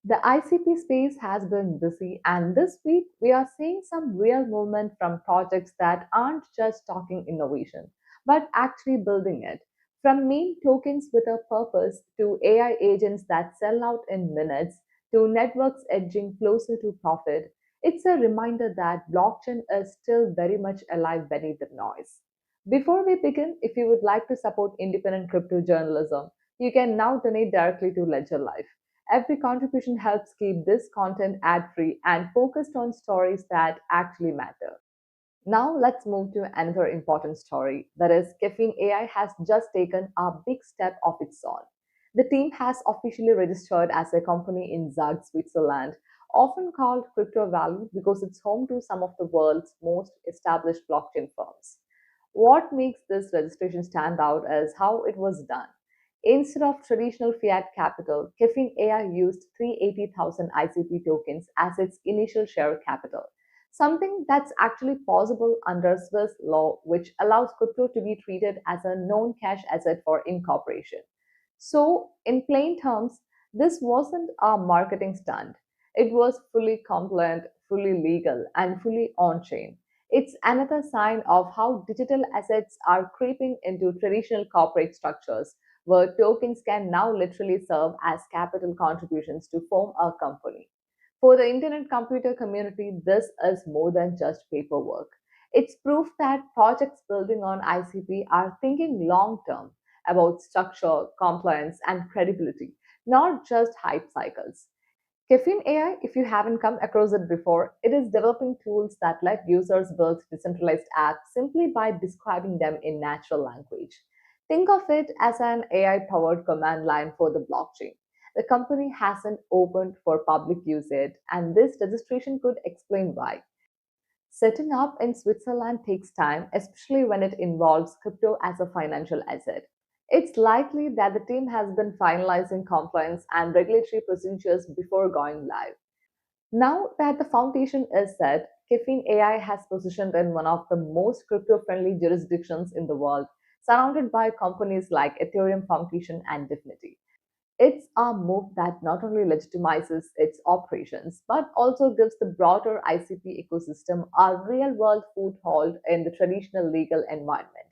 The ICP space has been busy, and this week we are seeing some real movement from projects that aren't just talking innovation, but actually building it. From meme tokens with a purpose to AI agents that sell out in minutes to networks edging closer to profit, it's a reminder that blockchain is still very much alive beneath the noise. Before we begin, if you would like to support independent crypto journalism, you can now donate directly to Ledger Life. Every contribution helps keep this content ad free and focused on stories that actually matter. Now, let's move to another important story that is, Caffeine AI has just taken a big step of its own. The team has officially registered as a company in Zug, Switzerland, often called Crypto Valley because it's home to some of the world's most established blockchain firms. What makes this registration stand out is how it was done. Instead of traditional fiat capital, Caffeine AI used 380,000 ICP tokens as its initial share capital, something that's actually possible under Swiss law, which allows crypto to be treated as a known cash asset for incorporation. So, in plain terms, this wasn't a marketing stunt. It was fully compliant, fully legal, and fully on chain. It's another sign of how digital assets are creeping into traditional corporate structures, where tokens can now literally serve as capital contributions to form a company. For the internet computer community, this is more than just paperwork. It's proof that projects building on ICP are thinking long term about structure, compliance, and credibility, not just hype cycles. Caffeine AI, if you haven't come across it before, it is developing tools that let users build decentralized apps simply by describing them in natural language. Think of it as an AI powered command line for the blockchain. The company hasn't opened for public use yet, and this registration could explain why. Setting up in Switzerland takes time, especially when it involves crypto as a financial asset. It's likely that the team has been finalizing compliance and regulatory procedures before going live. Now that the foundation is set, Caffeine AI has positioned in one of the most crypto friendly jurisdictions in the world, surrounded by companies like Ethereum Foundation and Divinity. It's a move that not only legitimizes its operations, but also gives the broader ICP ecosystem a real world foothold in the traditional legal environment.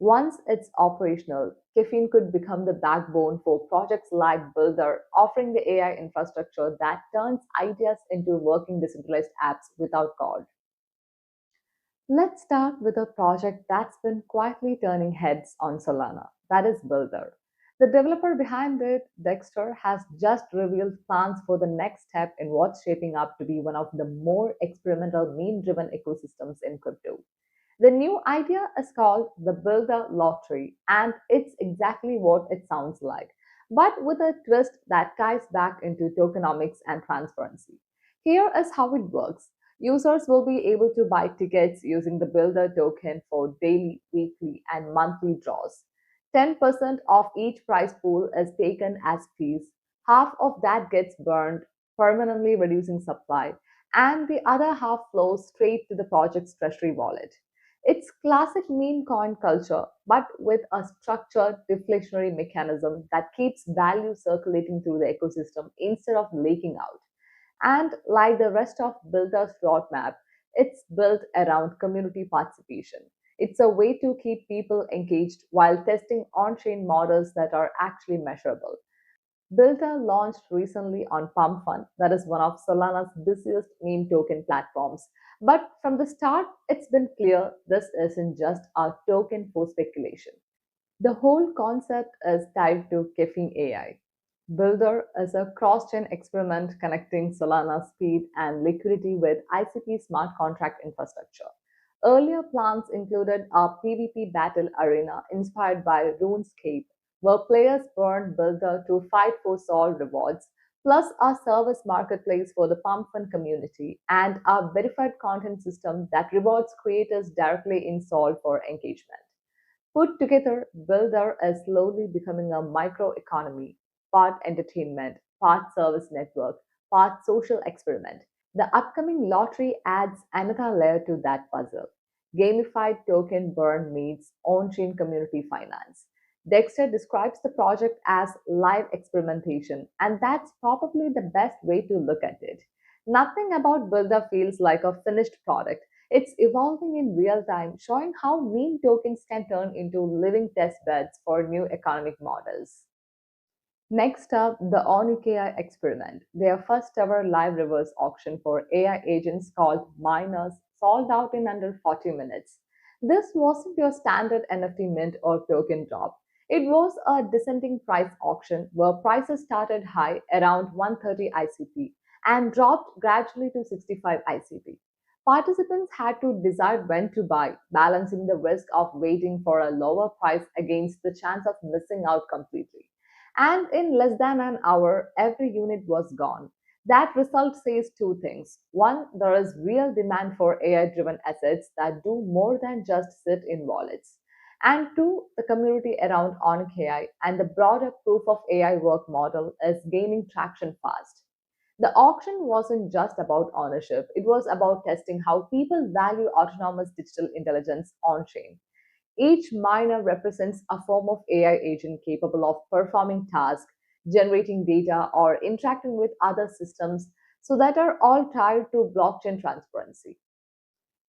Once it's operational, Caffeine could become the backbone for projects like BUILDR, offering the AI infrastructure that turns ideas into working decentralized apps without code. Let's start with a project that's been quietly turning heads on Solana, that is BUILDR. The developer behind it, Dexter, has just revealed plans for the next step in what's shaping up to be one of the more experimental meme driven ecosystems in crypto. The new idea is called the BUILDR Lottery, and it's exactly what it sounds like, but with a twist that ties back into tokenomics and transparency. Here is how it works. Users will be able to buy tickets using the BUILDR token for daily, weekly, and monthly draws. 10% of each prize pool is taken as fees. Half of that gets burned, permanently reducing supply, and the other half flows straight to the project's treasury wallet. It's classic meme coin culture, but with a structured deflationary mechanism that keeps value circulating through the ecosystem instead of leaking out. And like the rest of Builder's roadmap, it's built around community participation. It's a way to keep people engaged while testing on chain models that are actually measurable. Builder launched recently on Pump Fund, that is one of Solana's busiest meme token platforms. But from the start, it's been clear this isn't just a token for speculation. The whole concept is tied to Caffeine AI. Builder is a cross-chain experiment connecting Solana's speed and liquidity with ICP smart contract infrastructure. Earlier plans included a PvP battle arena inspired by RuneScape, where players burn Builder to fight for soul rewards, plus a service marketplace for the Pump Fund community, and a verified content system that rewards creators directly in Sol for engagement. Put together, Builder is slowly becoming a microeconomy, part entertainment, part service network, part social experiment. The upcoming lottery adds another layer to that puzzle. Gamified token burn meets on chain community finance. Dexter describes the project as live experimentation, and that's probably the best way to look at it. Nothing about Builder feels like a finished product. It's evolving in real time, showing how meme tokens can turn into living test beds for new economic models. Next up, the Onicai experiment. Their first ever live reverse auction for AI agents called miners sold out in under 40 minutes. This wasn't your standard NFT mint or token drop. It was a descending price auction where prices started high around 130 ICP and dropped gradually to 65 ICP. Participants had to decide when to buy, balancing the risk of waiting for a lower price against the chance of missing out completely. And in less than an hour, every unit was gone. That result says two things. One, there is real demand for AI driven assets that do more than just sit in wallets. And two, the community around Onicai and the broader proof of AI work model is gaining traction fast. The auction wasn't just about ownership, it was about testing how people value autonomous digital intelligence on chain. Each miner represents a form of AI agent capable of performing tasks, generating data, or interacting with other systems, so that are all tied to blockchain transparency.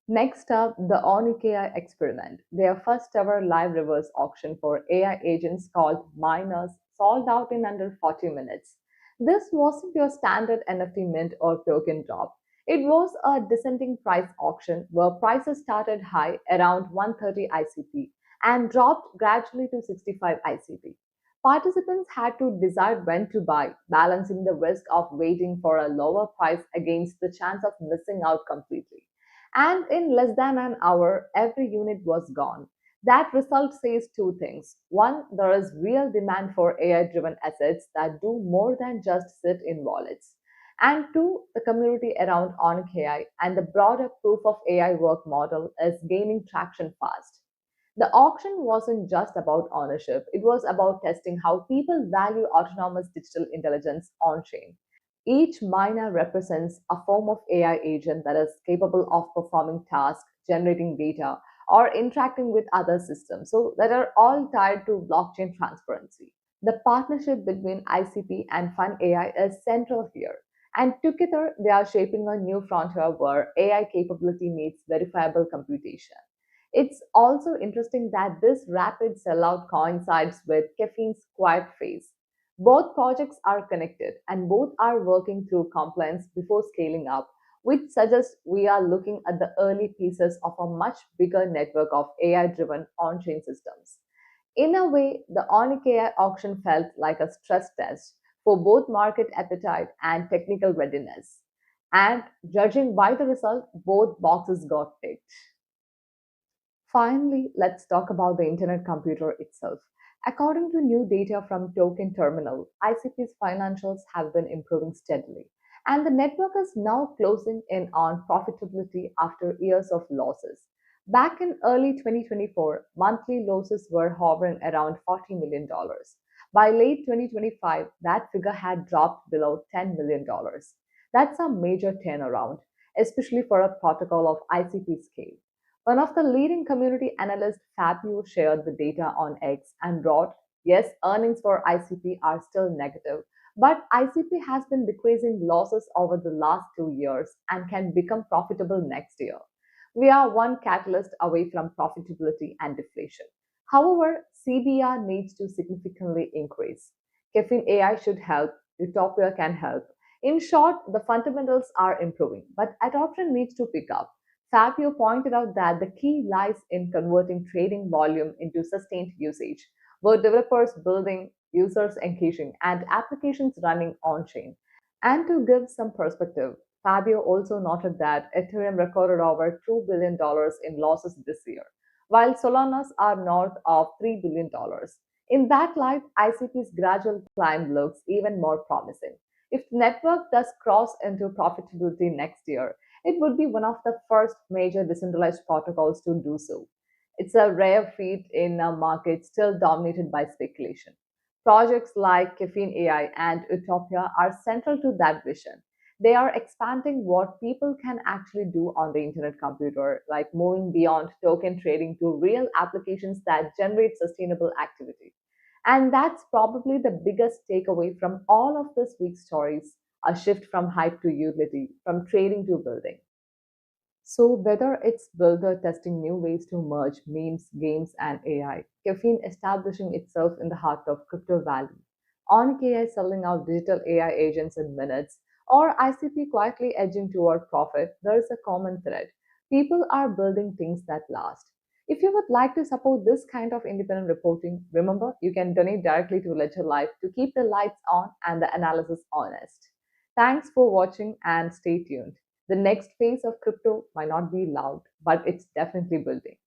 Next up, the Onicai experiment. Their first ever live reverse auction for AI agents called miners sold out in under 40 minutes. This wasn't your standard NFT mint or token drop. It was a descending price auction where prices started high around 130 ICP and dropped gradually to 65 ICP. Participants had to decide when to buy, balancing the risk of waiting for a lower price against the chance of missing out completely. And in less than an hour, every unit was gone. That result says two things. One, there is real demand for AI driven assets that do more than just sit in wallets. And two, the community around Onicai and the broader proof of AI work model is gaining traction fast. The auction wasn't just about ownership, it was about testing how people value autonomous digital intelligence on chain. Each miner represents a form of AI agent that is capable of performing tasks, generating data, or interacting with other systems, so that are all tied to blockchain transparency. The partnership between ICP and Fun AI is central here. And together, they are shaping a new frontier where AI capability meets verifiable computation. It's also interesting that this rapid sellout coincides with Caffeine's quiet phase. Both projects are connected and both are working through compliance before scaling up, which suggests we are looking at the early pieces of a much bigger network of AI driven on chain systems. In a way, the Onicai auction felt like a stress test for both market appetite and technical readiness. And judging by the result, both boxes got ticked. Finally, let's talk about the Internet computer itself. According to new data from Token Terminal, ICP's financials have been improving steadily, and the network is now closing in on profitability after years of losses. Back in early 2024, monthly losses were hovering around $40 million. Dollars. By late 2025, that figure had dropped below $10 million. Dollars. That's a major turnaround, especially for a protocol of ICP scale. One of the leading community analysts, Fabio, shared the data on X and wrote, yes, earnings for ICP are still negative, but ICP has been decreasing losses over the last 2 years and can become profitable next year. We are one catalyst away from profitability and deflation. However, CBR needs to significantly increase. Caffeine AI should help, Utopia can help. In short, the fundamentals are improving, but adoption needs to pick up. Fabio pointed out that the key lies in converting trading volume into sustained usage, with developers building, users engaging, and applications running on chain. And to give some perspective, Fabio also noted that Ethereum recorded over $2 billion in losses this year, while Solana's are north of $3 billion. In that light, ICP's gradual climb looks even more promising. If the network does cross into profitability next year, it would be one of the first major decentralized protocols to do so. It's a rare feat in a market still dominated by speculation. Projects like Caffeine AI and Utopia are central to that vision. They are expanding what people can actually do on the internet computer, like moving beyond token trading to real applications that generate sustainable activity. And that's probably the biggest takeaway from all of this week's stories, a shift from hype to utility, from trading to building. So, whether it's Builder testing new ways to merge memes, games, and AI, Caffeine establishing itself in the heart of crypto valley, Onicai selling out digital AI agents in minutes, or ICP quietly edging toward profit, there is a common thread. People are building things that last. If you would like to support this kind of independent reporting, remember you can donate directly to Ledger Life to keep the lights on and the analysis honest. Thanks for watching and stay tuned. The next phase of crypto might not be loud, but it's definitely building.